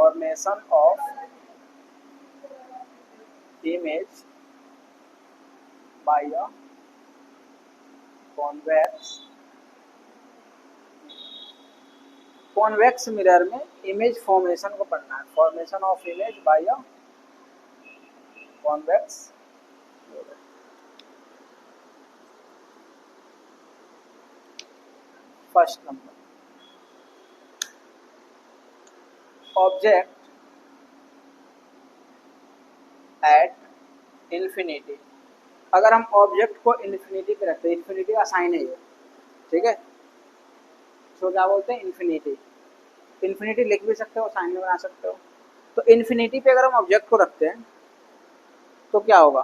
Formation of image by a convex mirror में image formation को पढ़ना है। Formation of image by a convex mirror. First number, object at infinity. अगर हम object को infinity पे रखते हैं, इन्फिनिटी का साइन है ये, ठीक है, तो क्या बोलते हैं इन्फिनिटी। इन्फिनिटी लिख भी सकते हो, साइन में बना सकते हो। तो इन्फिनिटी पे अगर हम ऑब्जेक्ट को रखते हैं तो क्या होगा,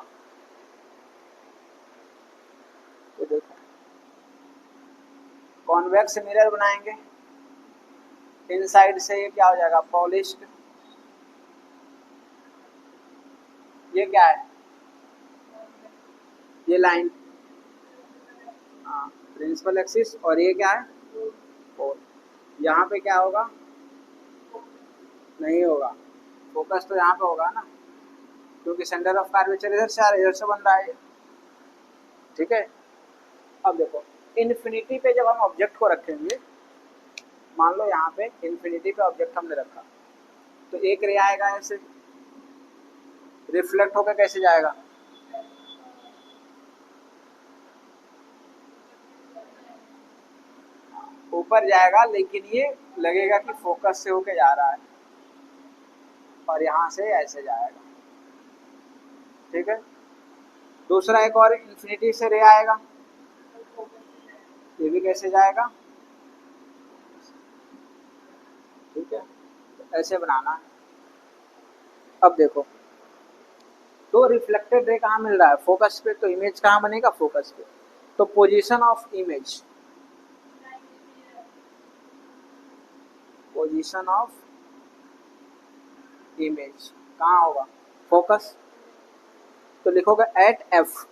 तो देखो कॉन्वेक्स मिरर बनाएंगे, इनसाइड से ये क्या हो जाएगा पॉलिश्ड। ये क्या है, ये लाइन, हाँ प्रिंसिपल एक्सिस, और ये क्या है पोल। यहाँ पे क्या होगा, नहीं होगा, फोकस तो यहाँ पे होगा ना, क्योंकि सेंटर ऑफ कर्वेचर इधर से आ रहा है, इधर से बन रहा है, ठीक है। अब देखो इन्फिनिटी पे जब हम ऑब्जेक्ट को रखेंगे, मान लो यहाँ पे इन्फिनिटी पे ऑब्जेक्ट हमने रखा, तो एक रे आएगा ऐसे, रिफ्लेक्ट होकर कैसे जाएगा, ऊपर जाएगा, लेकिन ये लगेगा कि फोकस से होके जा रहा है, और यहाँ से ऐसे जाएगा, ठीक है। दूसरा एक और इन्फिनिटी से रे आएगा, ये भी कैसे जाएगा, ठीक है, तो ऐसे बनाना है। अब देखो तो रिफ्लेक्टेड रे कहाँ मिल रहा है, फोकस पे, तो इमेज कहाँ बनेगा, फोकस पे। तो position of image, position of image कहाँ होगा, फोकस। तो लिखोगे at F,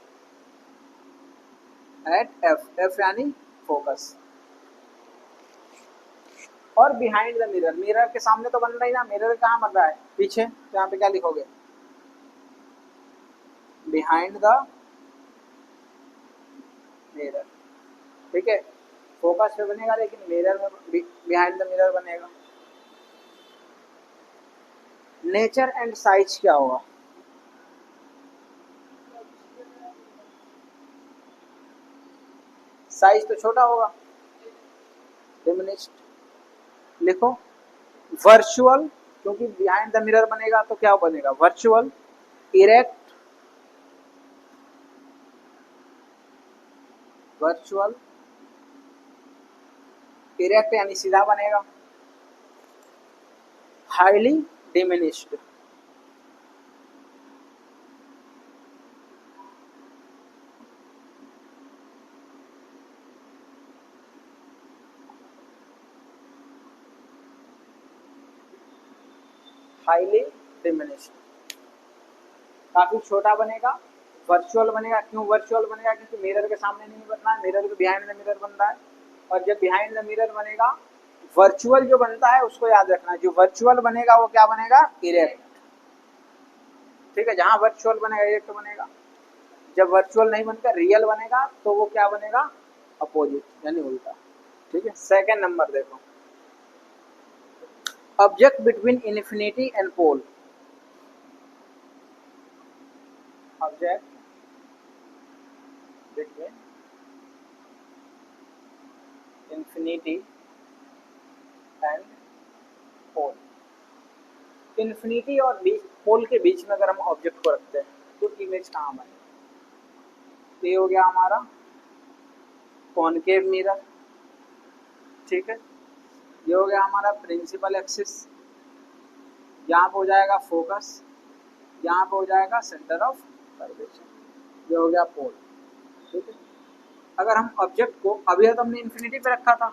at F, F यानी फोकस। और बिहाइंड द मिरर, मिरर के सामने तो बन रहा ही ना, मिरर कहाँ बन रहा है, पीछे, तो यहाँ पे क्या लिखोगे, बिहाइंड द मिरर, ठीक है। फोकस पे बनेगा, लेकिन मिरर में बिहाइंड द मिरर बनेगा। नेचर एंड साइज क्या होगा, साइज तो छोटा होगा, डिमिनिश्ड। लिखो वर्चुअल, क्योंकि बिहाइंड द मिरर बनेगा तो क्या बनेगा, वर्चुअल, इरेक्ट, वर्चुअल इरेक्ट यानी सीधा बनेगा, हाईली डिमिनिश्ड, हाईली डिमिनिश्ड, काफी छोटा बनेगा, वर्चुअल बनेगा। क्यों वर्चुअल बनेगा, क्योंकि मिरर के सामने नहीं बनना है, मिरर के बिहाइंड द मिरर बन रहा है। और जब बिहाइंड द मिरर बनेगा, वर्चुअल जो बनता है उसको याद रखना, जो वर्चुअल बनेगा वो क्या बनेगा, इरेक्ट, ठीक है। जहां वर्चुअल बनेगा इरेक्ट बनेगा, जब वर्चुअल नहीं बनकर रियल बनेगा तो वो क्या बनेगा, अपोजिट यानी उल्टा, ठीक है। सेकंड नंबर देखो, object between infinity and pole, object between infinity and pole. Infinity और पोल के बीच में अगर हम ऑब्जेक्ट को रखते हैं तो इमेज कहाँ बनेगी, ये हो गया हमारा कॉनकेव मिरर, ठीक है। ये हो गया हमारा प्रिंसिपल एक्सिस, यहाँ पे हो जाएगा फोकस, यहाँ पे हो जाएगा सेंटर ऑफ कर्वेचर, ये हो गया पोल, ठीक है। अगर हम ऑब्जेक्ट को, अभी तो हमने इन्फिनिटी पे रखा था,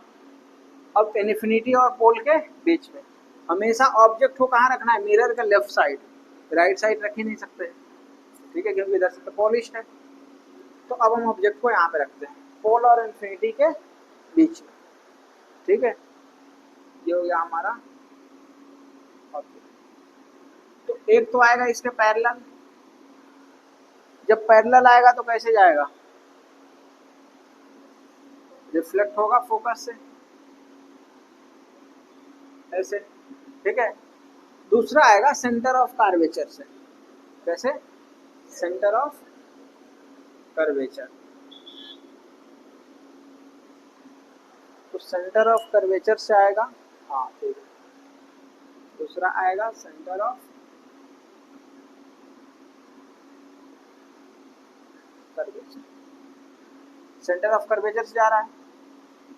अब इन्फिनिटी और पोल के बीच में, हमेशा ऑब्जेक्ट को कहाँ रखना है, मिरर के लेफ्ट साइड, राइट साइड रख ही नहीं सकते, ठीक है, क्योंकि इधर से तो पॉलिश्ड है। तो अब हम ऑब्जेक्ट को यहाँ पे रखते हैं पोल और इन्फिनिटी के बीच में, ठीक है। ये हो गया हमारा तो एक तो आएगा इसके पैरेलल, जब पैरेलल आएगा तो कैसे जाएगा, रिफ्लेक्ट होगा फोकस से ऐसे, ठीक है। दूसरा आएगा सेंटर ऑफ कर्वेचर से, कैसे, सेंटर ऑफ कर्वेचर। तो सेंटर ऑफ कर्वेचर से आएगा, हाँ ठीक है। दूसरा आएगा centre of curvature, centre of curvature से जा रहा है,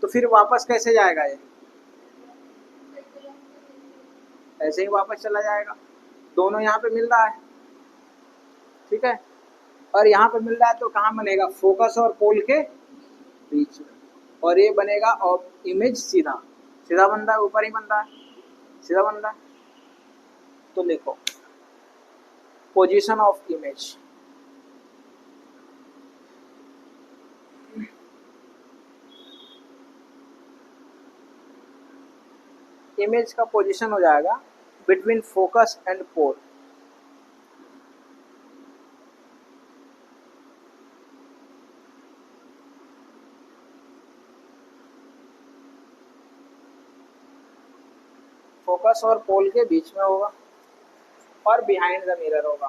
तो फिर वापस कैसे जाएगा ये, ऐसे ही वापस चला जाएगा। दोनों यहाँ पे मिल रहा है, ठीक है, और यहाँ पे मिल रहा है तो कहाँ बनेगा, फोकस और पोल के बीच में, और ये बनेगा और इमेज सीधा सीधा बन रहा है, ऊपर ही बन रहा है, सीधा बन रहा है। तो लिखो पोजीशन ऑफ इमेज, इमेज का पोजीशन हो जाएगा between focus and pole. Focus और पोल के बीच में होगा और बिहाइंड द मिरर होगा।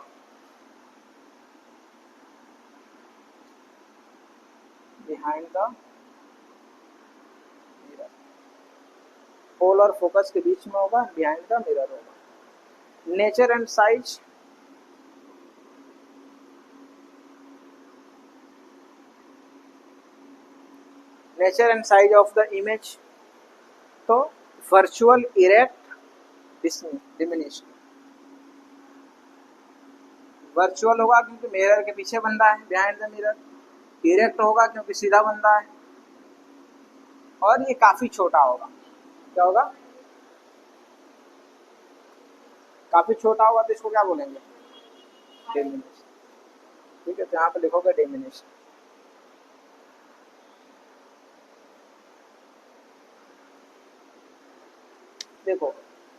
बिहाइंड द मिरर, पोल और फोकस के बीच में होगा, बिहाइंड द मिरर होगा। Nature and size, nature and size of the image, तो वर्चुअल इरेक्ट डिमिनिश्ड, वर्चुअल होगा क्योंकि मिरर के पीछे बन रहा है, बिहाइंड द मिरर। इरेक्ट होगा क्योंकि सीधा बन रहा है, और ये काफी छोटा होगा, क्या होगा, काफी छोटा होगा, तो इसको क्या बोलेंगे, डिमिनिश, ठीक है। तो यहाँ पे लिखोगे डिमिनिश। देखो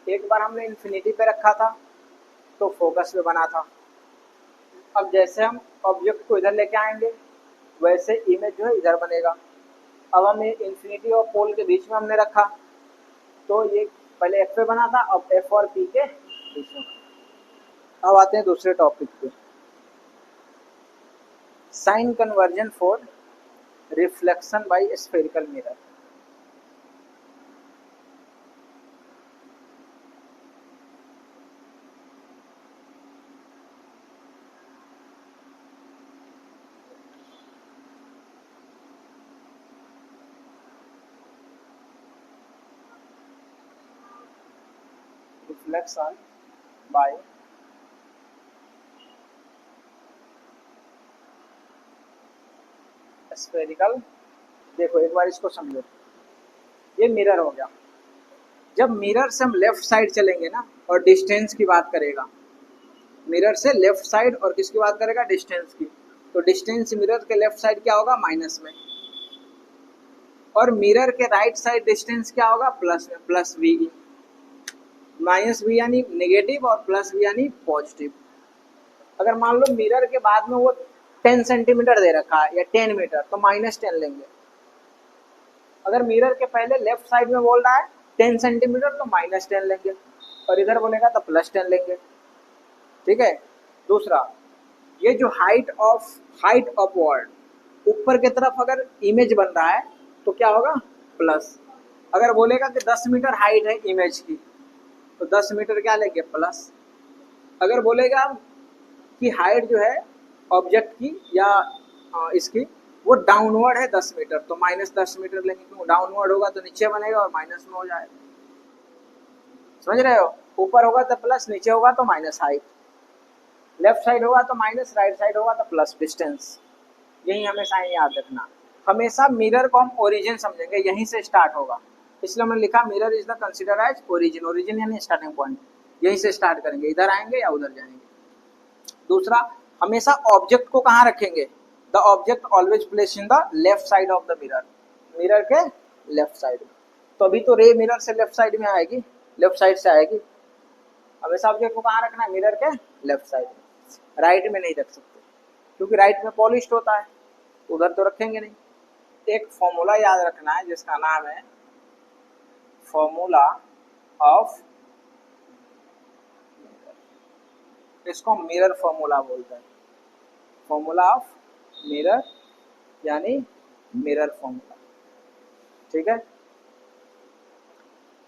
एक बार हमने इन्फिनिटी पे रखा था तो फोकस पे बना था, अब जैसे हम ऑब्जेक्ट को इधर लेके आएंगे वैसे इमेज जो है इधर बनेगा। अब हम इन्फिनिटी और पोल के बीच में हमने रखा तो ये पहले एफ पे बना था, अब एफ और पी के बीच में। अब आते हैं दूसरे टॉपिक पे, sign conversion for reflection by spherical mirror. Reflection by spherical, देखो एक बार इसको समझो, ये मिरर हो गया। जब मिरर से हम लेफ्ट साइड चलेंगे ना, और डिस्टेंस की बात करेगा, मिरर से लेफ्ट साइड और किसकी बात करेगा, डिस्टेंस की, तो डिस्टेंस मिरर के लेफ्ट साइड क्या होगा, माइनस में, और मिरर के राइट साइड डिस्टेंस क्या होगा, प्लस में, प्लस वी। माइनस वी यानी नेगेटिव और प्लस वी यानी पॉजिटिव। अगर मान लो मिरर के बाद में वो 10 सेंटीमीटर दे रखा है या 10 मीटर, तो -10 लेंगे। अगर मिरर के पहले लेफ्ट साइड में बोल रहा है 10 सेंटीमीटर तो -10 लेंगे, और इधर बोलेगा तो +10 लेंगे, ठीक है। दूसरा, ये जो हाइट अपवर्ड, ऊपर की तरफ अगर इमेज बन रहा है तो क्या होगा, प्लस। अगर बोलेगा कि 10 मीटर हाइट है इमेज की तो 10 मीटर क्या लेंगे, प्लस। अगर बोलेगा कि हाइट जो है ऑब्जेक्ट की या इसकी वो डाउनवर्ड है 10 मीटर तो -10 मीटर लेंगे, क्यों, डाउनवर्ड होगा तो नीचे बनेगा और माइनस में हो जाएगा, समझ रहे हो। ऊपर होगा तो प्लस, नीचे होगा तो माइनस हाइट, लेफ्ट साइड होगा तो माइनस, राइट साइड होगा तो प्लस डिस्टेंस। यही हमेशा याद रखना, हमेशा मिरर को हम ओरिजिन समझेंगे, यहीं से स्टार्ट होगा, इसलिए मैंने लिखा mirror is the consider as origin. Origin यानी स्टार्टिंग पॉइंट, यहीं से स्टार्ट करेंगे, इधर आएंगे या उधर जाएंगे। दूसरा, हमेशा ऑब्जेक्ट को कहाँ रखेंगे, the object always place in the left side of the mirror, mirror के लेफ्ट साइड में। तो अभी तो रे मिरर से लेफ्ट साइड में आएगी, लेफ्ट साइड से आएगी, हमेशा ऑब्जेक्ट को कहाँ रखना है, मिरर के लेफ्ट साइड में, राइट में नहीं रख सकते क्योंकि राइट में पॉलिश्ड होता है, उधर तो रखेंगे नहीं। एक फॉर्मूला याद रखना है जिसका नाम है फॉर्मूला ऑफ, इसको मिरर फॉर्मूला बोलते हैं, फॉर्मूला ऑफ मिरर यानी मिरर फॉर्मूला। ठीक है,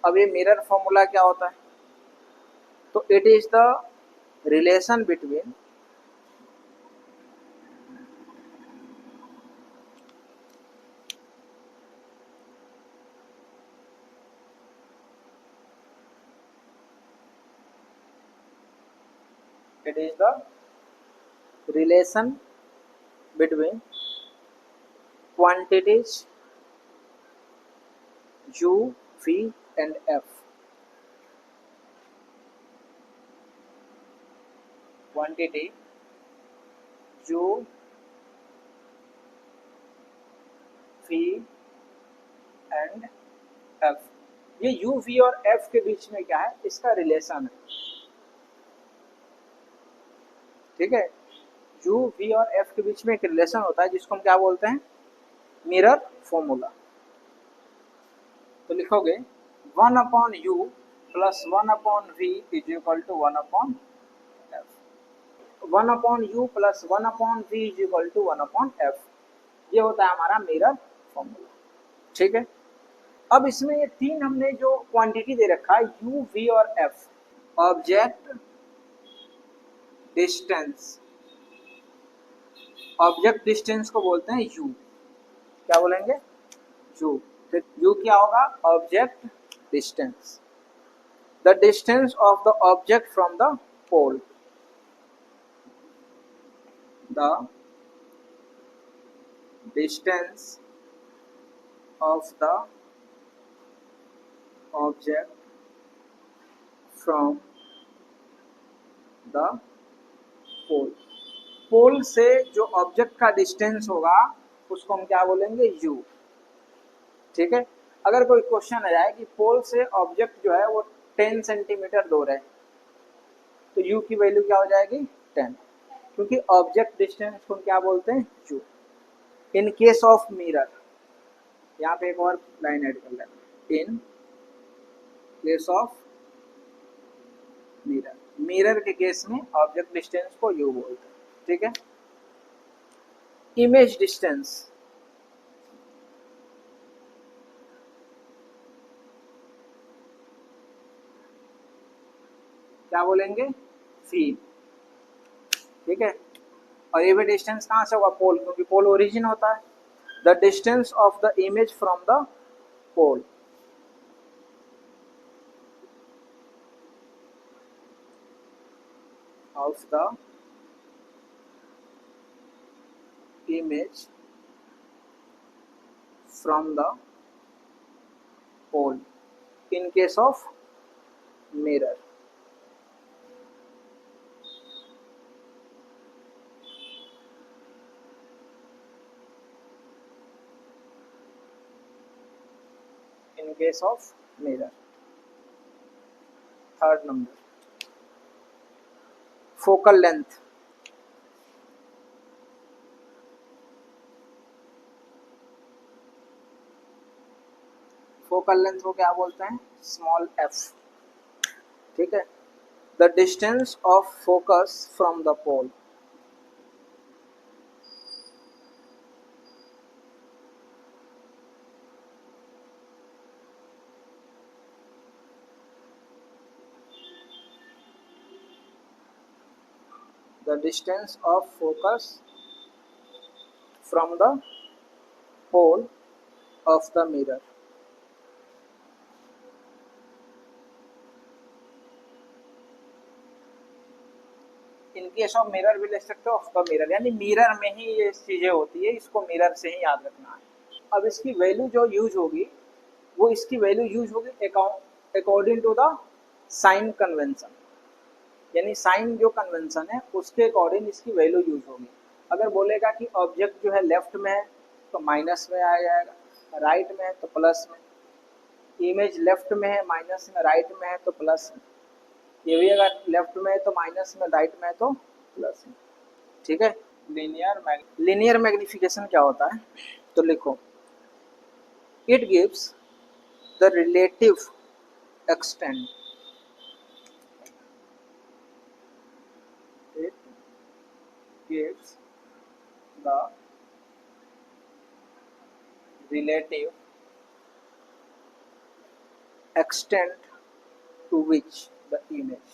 अब ये मिरर फॉर्मूला क्या होता है, तो it is the relation between it is the relation between quantities u, v and f. Quantity u, v and f, ये u, v और f के बीच में क्या है, इसका रिलेशन है। ठीक है, u, v और f के बीच में एक रिलेशन होता है जिसको हम क्या बोलते हैं, मिरर फॉर्मूला। तो लिखोगे 1/u plus 1/v is equal to 1/f, 1/u plus 1/v is equal to 1/f, ये होता है हमारा मिरर फॉर्मूला। ठीक है, अब इसमें ये तीन हमने जो क्वांटिटी दे रखा है u, v और f, object distance, object distance को बोलते हैं u, क्या बोलेंगे, u। तो u क्या होगा, object distance, the distance of the object from the pole, the distance of the object from the pole, pole से जो ऑब्जेक्ट का डिस्टेंस होगा उसको हम क्या बोलेंगे, u। ठीक है, अगर कोई क्वेश्चन आ जाए कि पोल से ऑब्जेक्ट जो है वो 10 सेंटीमीटर दूर है, तो u की वैल्यू क्या हो जाएगी, 10, क्योंकि ऑब्जेक्ट डिस्टेंस को क्या बोलते हैं, u। In case of mirror, यहाँ पे एक और लाइन ऐड कर लेना, in case of mirror, mirror के केस में ऑब्जेक्ट डिस्टेंस को u बोलते हैं। ठीक है, इमेज डिस्टेंस, क्या बोलेंगे, v। ठीक है, और ये भी डिस्टेंस कहाँ से होगा, पोल, क्योंकि पोल ओरिजिन होता है, the distance of the image from the pole, of the image from the pole in case of mirror। in case of mirror। Third number, focal length, focal length को क्या बोलते हैं, स्मॉल f। ठीक है, the distance of focus from the pole, the distance of focus from the pole of the mirror। In case of mirror भी लिख सकते हो, ऑफ द मिरर, यानी मिरर में ही ये चीजें होती है, इसको मिरर से ही याद रखना है। अब इसकी वैल्यू जो यूज होगी, वो इसकी वैल्यू यूज होगी according to the sign convention, यानी साइन जो कन्वेंशन है उसके अकॉर्डिंग इसकी वैल्यू यूज होगी। अगर बोलेगा कि ऑब्जेक्ट जो है लेफ्ट में है तो माइनस में आ जाएगा, राइट में है तो प्लस में, इमेज लेफ्ट में है माइनस में, राइट में है तो प्लस में, ये भी अगर लेफ्ट में है तो माइनस में, राइट में है तो प्लस में। ठीक है। लीनियर मैग्निफिकेशन क्या होता है, तो लिखो it gives the relative extent, it gives the relative extent to which the image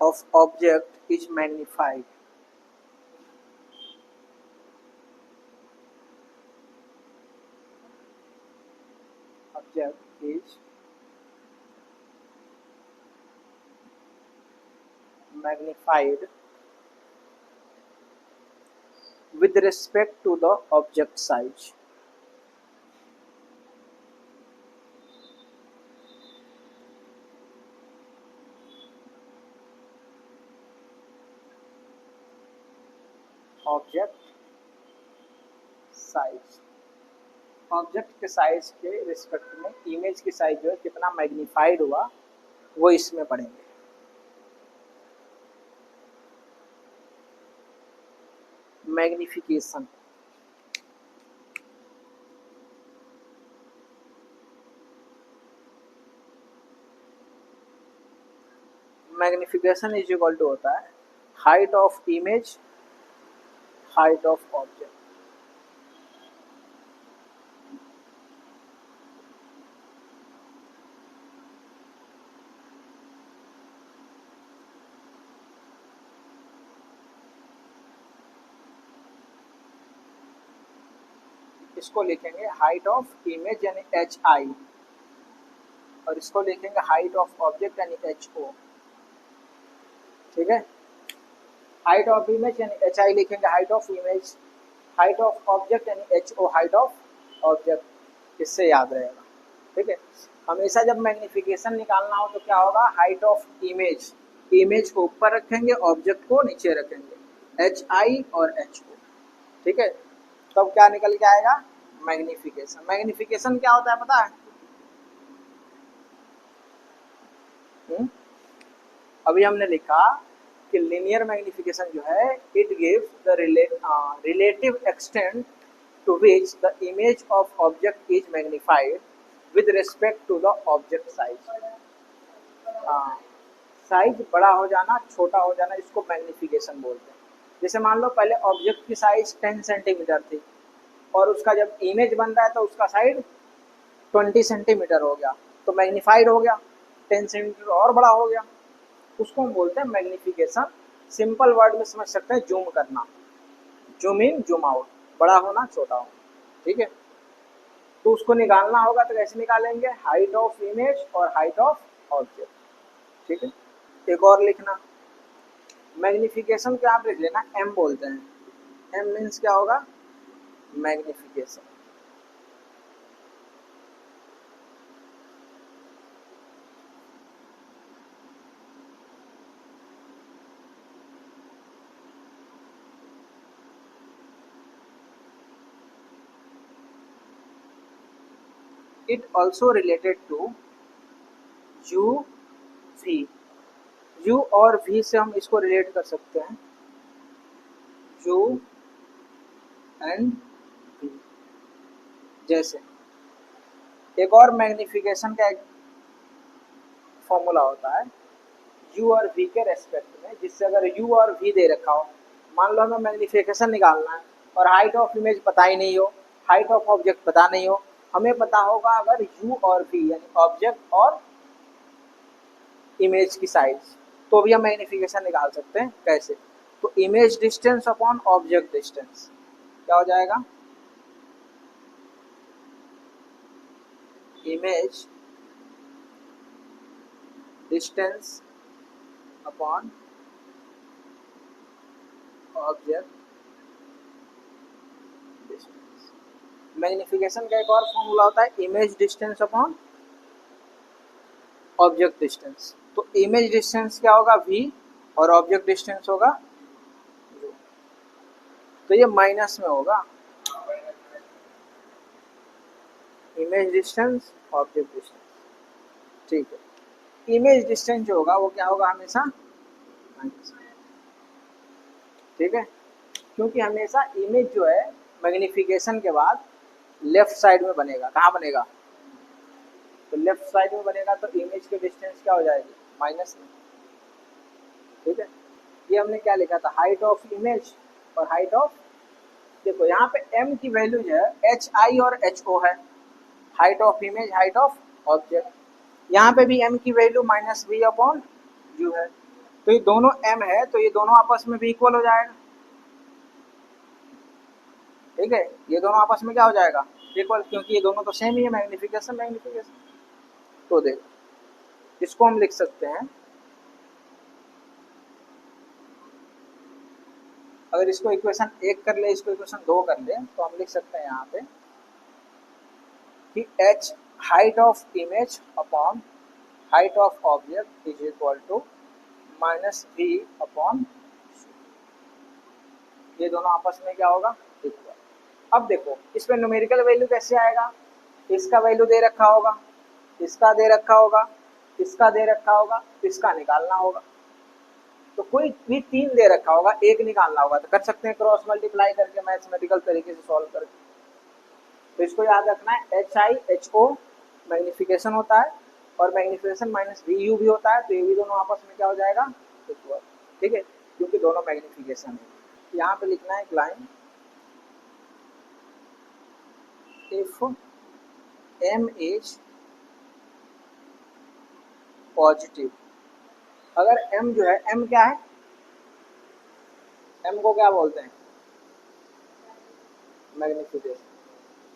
of object is magnified. Object is magnified with respect to the object size. Object size, object के size के respect में image की size जो है कितना magnified हुआ वो इसमें पढ़ेंगे। Magnification, magnification is equal to होता है height of image, height of object. इसको लिखेंगे हाइट ऑफ इमेज यानी एच आई, और इसको लिखेंगे हाइट ऑफ ऑब्जेक्ट यानी एच ओ। ठीक है। हाइट ऑफ इमेज यानी एच आई लिखेंगे, height of image, height of object यानी H O, height of object. इससे याद रहेगा। ठीक है। हमेशा जब मैग्निफिकेशन निकालना हो तो क्या होगा, हाइट ऑफ इमेज, इमेज को ऊपर रखेंगे, ऑब्जेक्ट को नीचे रखेंगे, एच आई और एच ओ। ठीक है। तब तो क्या निकल के आएगा, मैग्निफिकेशन। मैग्निफिकेशन क्या होता है पता है? अभी हमने लिखा कि लीनियर मैग्निफिकेशन जो है it gives the relative extent to which the image of object is magnified with respect to the object size. Size बड़ा हो जाना, छोटा हो जाना, इसको मैग्निफिकेशन बोलते हैं। जैसे मान लो पहले ऑब्जेक्ट की साइज 10 सेंटीमीटर थी और उसका जब इमेज बन रहा है तो उसका साइड 20 सेंटीमीटर हो गया, तो मैग्निफाइड हो गया, 10 सेंटीमीटर और बड़ा हो गया, उसको हम बोलते हैं मैग्निफिकेशन। सिंपल वर्ड में समझ सकते हैं, जूम करना, जूम इन जूम आउट, बड़ा होना छोटा होना। ठीक है। तो उसको निकालना होगा तो कैसे निकालेंगे, हाइट ऑफ इमेज और हाइट ऑफ ऑब्जेक्ट। ठीक है। एक और लिखना, मैग्निफिकेशन क्या आप लिख लेना, एम बोलते हैं। एम मीन्स क्या होगा, magnification. It also related to u v, u और v से हम इसको रिलेट कर सकते हैं, u एंड v। जैसे एक और मैग्निफिकेशन का एक फॉर्मूला होता है u और v के रेस्पेक्ट में, जिससे अगर u और v दे रखा हो, मान लो हमें मैग्निफिकेशन निकालना है और हाइट ऑफ इमेज पता ही नहीं हो, हाइट ऑफ ऑब्जेक्ट पता नहीं हो, हमें पता होगा अगर u और v यानी ऑब्जेक्ट और इमेज की साइज, तो भी हम मैग्निफिकेशन निकाल सकते हैं। कैसे, तो image distance upon object distance क्या हो जाएगा, image distance upon object distance. Magnification का एक और फॉर्मूला होता है image distance upon object distance. तो इमेज डिस्टेंस क्या होगा, v, और ऑब्जेक्ट डिस्टेंस होगा, तो ये माइनस में होगा, इमेज डिस्टेंस ऑब्जेक्ट डिस्टेंस। ठीक है, इमेज डिस्टेंस जो होगा वो क्या होगा, हमेशा माइनस। ठीक है, क्योंकि हमेशा इमेज जो है मैग्निफिकेशन के बाद लेफ्ट साइड में बनेगा। कहाँ बनेगा, तो लेफ्ट साइड में बनेगा, तो इमेज की डिस्टेंस क्या हो जाएगी, माइनस में। ठीक है, ये हमने क्या लिखा था, हाइट ऑफ इमेज और हाइट ऑफ, देखो यहाँ पे m की वैल्यू जो है hi और ho है, height of image, height of object. यहाँ पे भी m की value minus v upon u है, तो ये दोनों m है, तो ये दोनों आपस में भी इक्वल हो जाएगा। ठीक है, ये दोनों आपस में क्या हो जाएगा, इक्वल, क्योंकि ये दोनों तो सेम ही है, मैग्निफिकेशन मैग्निफिकेशन। तो देखो इसको हम लिख सकते हैं, अगर इसको इक्वेशन 1 कर ले, इसको इक्वेशन 2 कर ले, तो हम लिख सकते हैं यहाँ पे कि h height of image upon height of object is equal to minus v upon, ये दोनों आपस में क्या होगा, इक्वल। अब देखो इसमें न्यूमेरिकल वैल्यू कैसे आएगा, इसका वैल्यू दे रखा होगा, इसका दे रखा होगा, इसका दे रखा होगा, इसका निकालना होगा। तो कोई भी 3 दे रखा होगा, एक निकालना होगा, तो कर सकते हैं क्रॉस मल्टीप्लाई करके, मैथमेटिकल तरीके से सॉल्व करके। तो इसको याद रखना है, HI HO मैग्निफिकेशन होता है और मैग्निफिकेशन माइनस VU भी होता है, तो ये भी दोनों आपस में क्या हो जाएगा, इक्वल। ठीक है, क्योंकि दोनों मैग्निफिकेशन है। यहाँ पे लिखना है एक line, if m is positive, अगर m जो है, m क्या है, m को क्या बोलते हैं, मैग्निफिकेशन।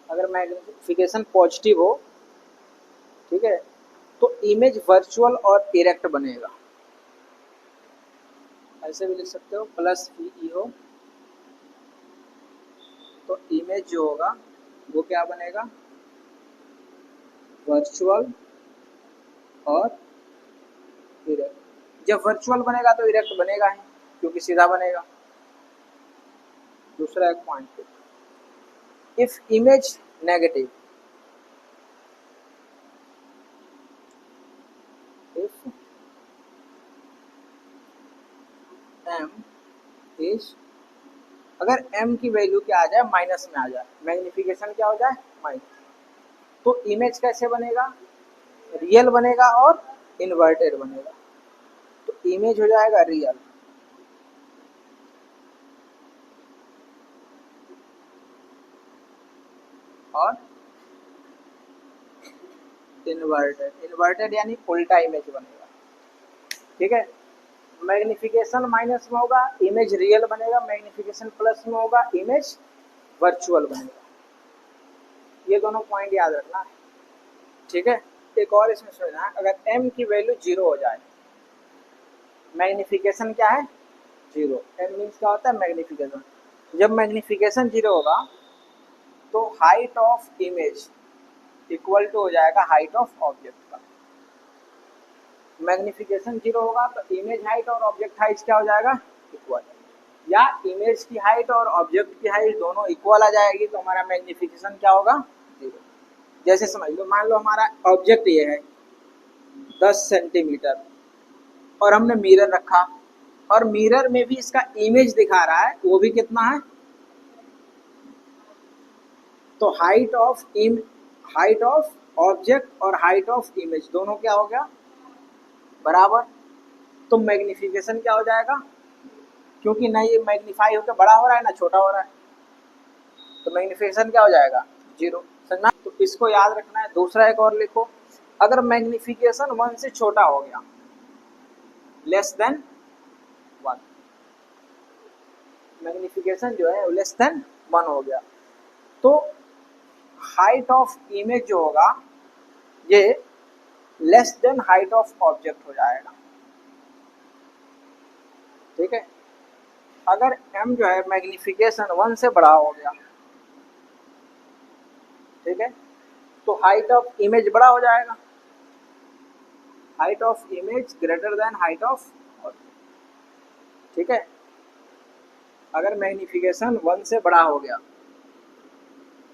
अगर मैग्निफिकेशन पॉजिटिव हो, ठीक है, तो इमेज वर्चुअल और इरेक्ट बनेगा। ऐसे भी लिख सकते हो, प्लस VE हो, तो इमेज जो होगा वो क्या बनेगा, वर्चुअल और इरेक्ट। जब वर्चुअल बनेगा तो इरेक्ट बनेगा ही, क्योंकि सीधा बनेगा। दूसरा एक point, if image negative, if m is, अगर m की वैल्यू क्या आ जाए, माइनस में आ जाए, मैग्निफिकेशन क्या हो जाए, माइनस, तो इमेज कैसे बनेगा, रियल बनेगा और इन्वर्टेड बनेगा। तो इमेज हो जाएगा रियल और इन्वर्टेड, इन्वर्टेड यानी उल्टा इमेज बनेगा। ठीक है, मैग्निफिकेशन माइनस में होगा, इमेज रियल बनेगा, मैग्निफिकेशन प्लस में होगा, इमेज वर्चुअल बनेगा। ये दोनों पॉइंट याद रखना है। ठीक है, एक और इसमें सोचना है, अगर m की वैल्यू 0 हो जाए, मैग्निफिकेशन क्या है, 0, m मीन्स क्या होता है, मैग्निफिकेशन। जब मैग्निफिकेशन 0 होगा तो height of image equal to हो जाएगा हाइट ऑफ ऑब्जेक्ट का। मैग्निफिकेशन 0 होगा तो इमेज हाइट और ऑब्जेक्ट हाइट क्या हो जाएगा, इक्वल। या इमेज की हाइट और ऑब्जेक्ट की हाइट दोनों इक्वल आ जाएगी, तो हमारा मैग्निफिकेशन क्या होगा, 0। जैसे समझ लो, मान लो हमारा ऑब्जेक्ट ये है 10 सेंटीमीटर और हमने मिरर रखा, और मिरर में भी इसका इमेज दिखा रहा है, वो भी कितना है, तो हाइट ऑफ ऑब्जेक्ट और हाइट ऑफ इमेज दोनों क्या हो गया, बराबर। तो मैग्निफिकेशन क्या हो जाएगा, क्योंकि ना ये मैग्नीफाई होकर बड़ा हो रहा है ना छोटा हो रहा है, तो मैग्निफिकेशन क्या हो जाएगा, 0। समझना, तो इसको याद रखना है। दूसरा एक और लिखो, अगर मैग्निफिकेशन 1 से छोटा हो गया, लेस देन 1, मैग्निफिकेशन जो है लेस देन 1 हो गया, तो हाइट ऑफ इमेज जो होगा ये less than height of object हो जाएगा। ठीक है, अगर m जो है मैग्निफिकेशन 1 से बड़ा हो गया, ठीक है, तो हाइट ऑफ इमेज बड़ा हो जाएगा, height of image greater than height of object. ठीक है। अगर मैग्निफिकेशन 1 से बड़ा हो गया,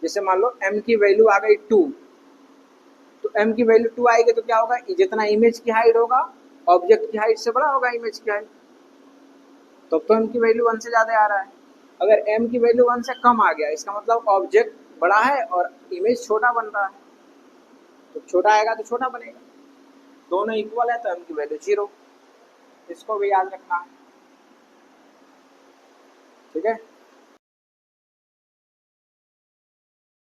जैसे मान लो m की वैल्यू आ गई 2, तो m की वैल्यू 2 आएगी तो क्या होगा, जितना इमेज की हाइट होगा ऑब्जेक्ट की हाइट से बड़ा होगा इमेज की हाइट, तो m की वैल्यू 1 से ज़्यादा आ रहा है। अगर m की वैल्यू 1 से कम आ गया, इसका मतलब ऑब्जेक्ट बड़ा है और इमेज छोटा बन रहा है, तो छोटा आएगा तो छोटा बनेगा, दोनों इक्वल है तो m की वैल्यू 0, इसको भी याद रखना है। ठीक है।